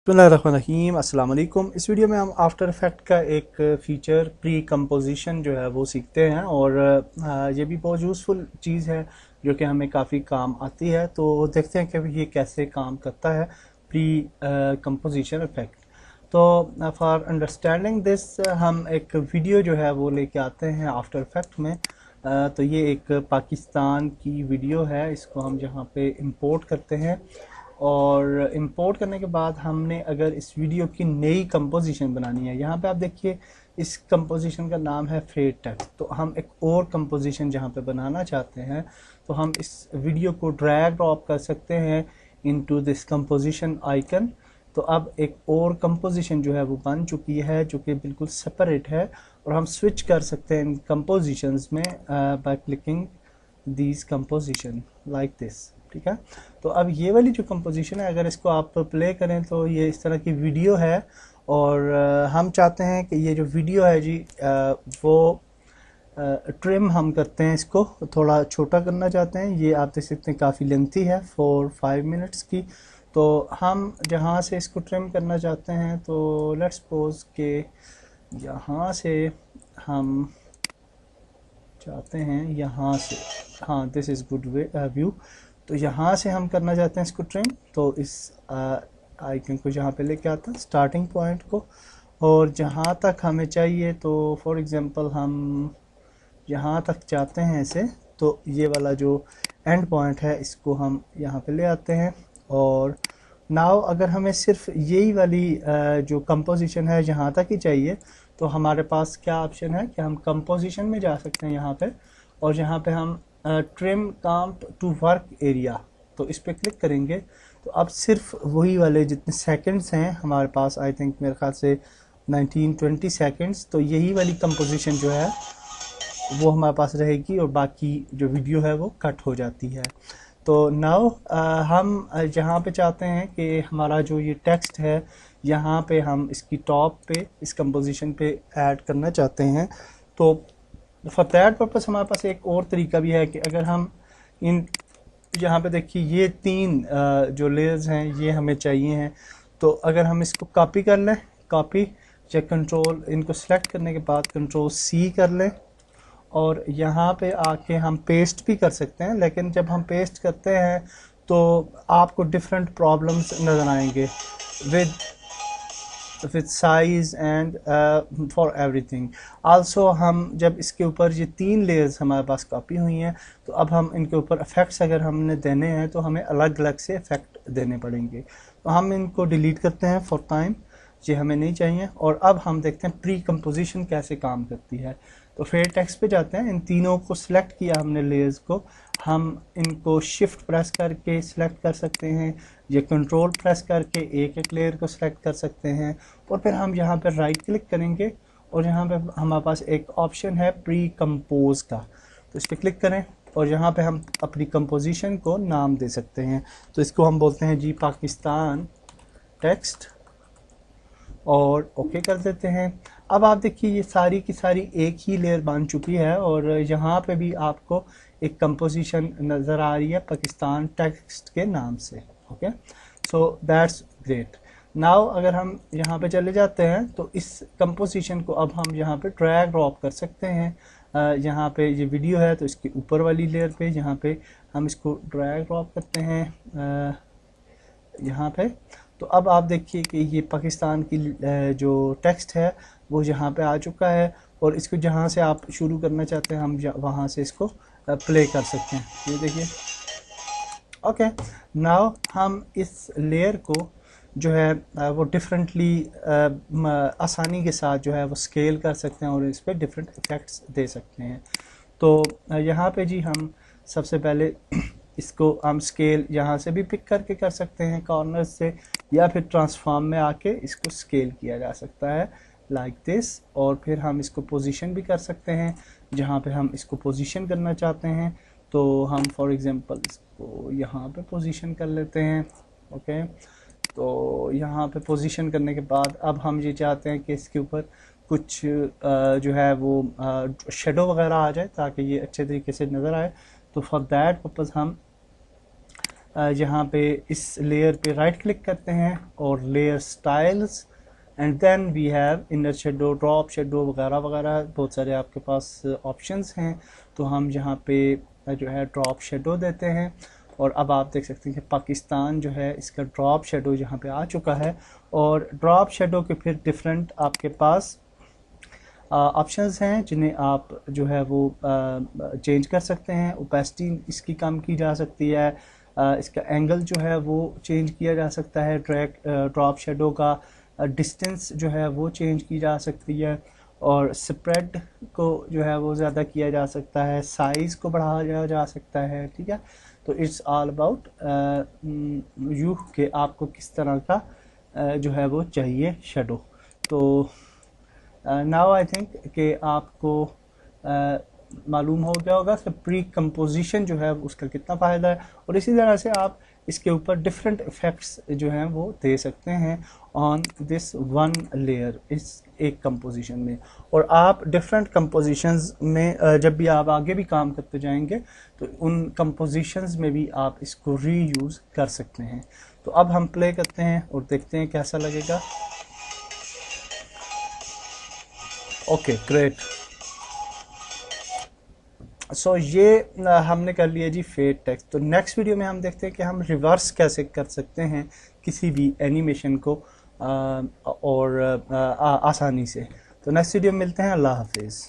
बिस्मिल्लाहिर्रहमानिर्रहीम अस्सलाम वालेकुम। इस वीडियो में हम आफ्टर इफेक्ट का एक फ़ीचर प्री कंपोजिशन जो है वो सीखते हैं और ये भी बहुत यूज़फुल चीज़ है जो कि हमें काफ़ी काम आती है। तो देखते हैं कि ये कैसे काम करता है प्री कंपोजिशन इफेक्ट। तो फॉर अंडरस्टैंडिंग दिस हम एक वीडियो जो है वो लेके आते हैं आफ्टर इफेक्ट में। तो ये एक पाकिस्तान की वीडियो है, इसको हम जहाँ पे इंपोर्ट करते हैं और इंपोर्ट करने के बाद हमने अगर इस वीडियो की नई कंपोजिशन बनानी है, यहाँ पे आप देखिए इस कंपोजिशन का नाम है फेड टेक्स्ट। तो हम एक और कंपोजिशन जहाँ पे बनाना चाहते हैं तो हम इस वीडियो को ड्रैग ड्रॉप कर सकते हैं इनटू दिस कंपोजिशन आइकन। तो अब एक और कंपोजिशन जो है वो बन चुकी है जो कि बिल्कुल सेपरेट है और हम स्विच कर सकते हैं इन कंपोजिशंस में by clicking these composition like this. ठीक है, तो अब ये वाली जो कंपोजिशन है अगर इसको आप प्ले करें तो ये इस तरह की वीडियो है और हम चाहते हैं कि ये जो वीडियो है जी वो ट्रिम हम करते हैं, इसको थोड़ा छोटा करना चाहते हैं। ये आप देख सकते हैं काफ़ी लेंथी है 4-5 मिनट्स की। तो हम जहाँ से इसको ट्रिम करना चाहते हैं तो लेट्स सपोज के यहाँ से हम चाहते हैं यहाँ से, हाँ दिस इज़ गुड व्यू। तो यहाँ से हम करना चाहते हैं इसको ट्रिम। तो इस आइकन को यहाँ पे लेके आता है स्टार्टिंग पॉइंट को और जहाँ तक हमें चाहिए, तो फॉर एग्जांपल हम यहाँ तक चाहते हैं ऐसे, तो ये वाला जो एंड पॉइंट है इसको हम यहाँ पे ले आते हैं। और नाउ अगर हमें सिर्फ यही वाली जो कंपोजिशन है जहाँ तक ही चाहिए तो हमारे पास क्या ऑप्शन है कि हम कंपोजिशन में जा सकते हैं यहाँ पे और जहाँ पे हम trim count to work area, तो इस पर क्लिक करेंगे तो अब सिर्फ वही वाले जितने सेकंड्स हैं हमारे पास, आई थिंक मेरे ख्याल से 19-20 सेकंड्स, तो यही वाली कंपोजिशन जो है वो हमारे पास रहेगी और बाकी जो वीडियो है वो कट हो जाती है। तो नाउ हम जहाँ पे चाहते हैं कि हमारा जो ये टेक्स्ट है यहाँ पे हम इसकी टॉप पे इस कंपोजिशन पे ऐड करना चाहते हैं। तो फॉर दैट पर्पस हमारे पास एक और तरीका भी है कि अगर हम इन यहाँ पे देखिए ये तीन जो लेयर्स हैं ये हमें चाहिए हैं, तो अगर हम इसको कॉपी कर लें, कॉपी या कंट्रोल, इनको सेलेक्ट करने के बाद कंट्रोल C कर लें और यहाँ पे आके हम पेस्ट भी कर सकते हैं। लेकिन जब हम पेस्ट करते हैं तो आपको डिफरेंट प्रॉब्लम्स नज़र आएंगे with size and for everything. Also हम जब इसके ऊपर ये तीन लेयर्स हमारे पास कॉपी हुई हैं तो अब हम इनके ऊपर इफेक्ट्स अगर हमने देने हैं तो हमें अलग अलग से इफेक्ट देने पड़ेंगे। तो हम इनको डिलीट करते हैं फॉर टाइम, ये हमें नहीं चाहिए। और अब हम देखते हैं प्री कंपोजिशन कैसे काम करती है। तो फेड टेक्स्ट पे जाते हैं, इन तीनों को सिलेक्ट किया हमने लेयर्स को, हम इनको शिफ्ट प्रेस करके सिलेक्ट कर सकते हैं या कंट्रोल प्रेस करके एक एक लेयर को सिलेक्ट कर सकते हैं। और फिर हम यहाँ पर राइट क्लिक करेंगे और यहाँ पे हमारे पास एक ऑप्शन है प्री कंपोज का, तो इस पर क्लिक करें और यहाँ पे हम अपनी कंपोजिशन को नाम दे सकते हैं। तो इसको हम बोलते हैं जी पाकिस्तान टेक्स्ट और ओके कर देते हैं। अब आप देखिए ये सारी की सारी एक ही लेयर बन चुकी है और यहाँ पे भी आपको एक कंपोजिशन नज़र आ रही है पाकिस्तान टेक्स्ट के नाम से। Okay, so that's great. Now अगर हम यहाँ पे चले जाते हैं तो इस कंपोजिशन को अब हम यहाँ पे ड्रैग ड्रॉप कर सकते हैं। यहाँ पे ये वीडियो है तो इसके ऊपर वाली लेयर पे यहाँ पे हम इसको ड्रैग ड्रॉप करते हैं यहाँ पे। तो अब आप देखिए कि ये पाकिस्तान की जो टेक्स्ट है वो यहाँ पे आ चुका है और इसको जहाँ से आप शुरू करना चाहते हैं हम वहाँ से इसको प्ले कर सकते हैं। ये देखिए, ओके। नाउ हम इस लेयर को जो है वो डिफरेंटली आसानी के साथ जो है वो स्केल कर सकते हैं और इस पर डिफरेंट इफेक्ट्स दे सकते हैं। तो यहाँ पे जी हम सबसे पहले इसको हम स्केल यहाँ से भी पिक करके कर सकते हैं कॉर्नर से, या फिर ट्रांसफॉर्म में आके इसको स्केल किया जा सकता है लाइक दिस। और फिर हम इसको पोजीशन भी कर सकते हैं जहाँ पे हम इसको पोजीशन करना चाहते हैं। तो हम फॉर एग्जांपल इसको यहाँ पे पोजीशन कर लेते हैं। ओके, तो यहाँ पे पोजीशन करने के बाद अब हम ये चाहते हैं कि इसके ऊपर कुछ जो है वो शेडो वगैरह आ जाए ताकि ये अच्छे तरीके से नज़र आए। तो फॉर दैट पर्पज़ हम यहाँ पे इस लेयर पे राइट क्लिक करते हैं और layer styles, and then we have inner shadow, drop shadow वगैरह वगैरह, बहुत सारे आपके पास ऑप्शंस हैं। तो हम यहाँ पे जो है ड्रॉप शेडो देते हैं, और अब आप देख सकते हैं कि पाकिस्तान जो है इसका ड्रॉप शेडो यहाँ पे आ चुका है। और ड्रॉप शेडो के फिर डिफरेंट आपके पास ऑप्शंस हैं जिन्हें आप जो है वो चेंज कर सकते हैं। ओपेसिटी इसकी कम की जा सकती है, इसका एंगल जो है वो चेंज किया जा सकता है, ड्रॉप शेडो का डिस्टेंस जो है वो चेंज की जा सकती है, और स्प्रेड को जो है वो ज़्यादा किया जा सकता है, साइज़ को बढ़ाया जा सकता है। ठीक है, तो इट्स ऑल अबाउट यू कि आपको किस तरह का जो है वो चाहिए शेडो। तो नाउ आई थिंक कि आपको मालूम हो गया होगा कि प्री कंपोजिशन जो है उसका कितना फ़ायदा है, और इसी तरह से आप इसके ऊपर डिफरेंट इफ़ेक्ट्स जो हैं वो दे सकते हैं ऑन दिस वन लेयर, इस एक कंपोजिशन में। और आप डिफरेंट कंपोजिशंस में जब भी आप आगे भी काम करते जाएंगे तो उन कंपोजिशंस में भी आप इसको रीयूज़ कर सकते हैं। तो अब हम प्ले करते हैं और देखते हैं कैसा लगेगा। Okay great. सो ये हमने कर लिया जी फेड टेक्स्ट। तो नेक्स्ट वीडियो में हम देखते हैं कि हम रिवर्स कैसे कर सकते हैं किसी भी एनिमेशन को और आसानी से। तो नेक्स्ट वीडियो में मिलते हैं। अल्लाह हाफिज़।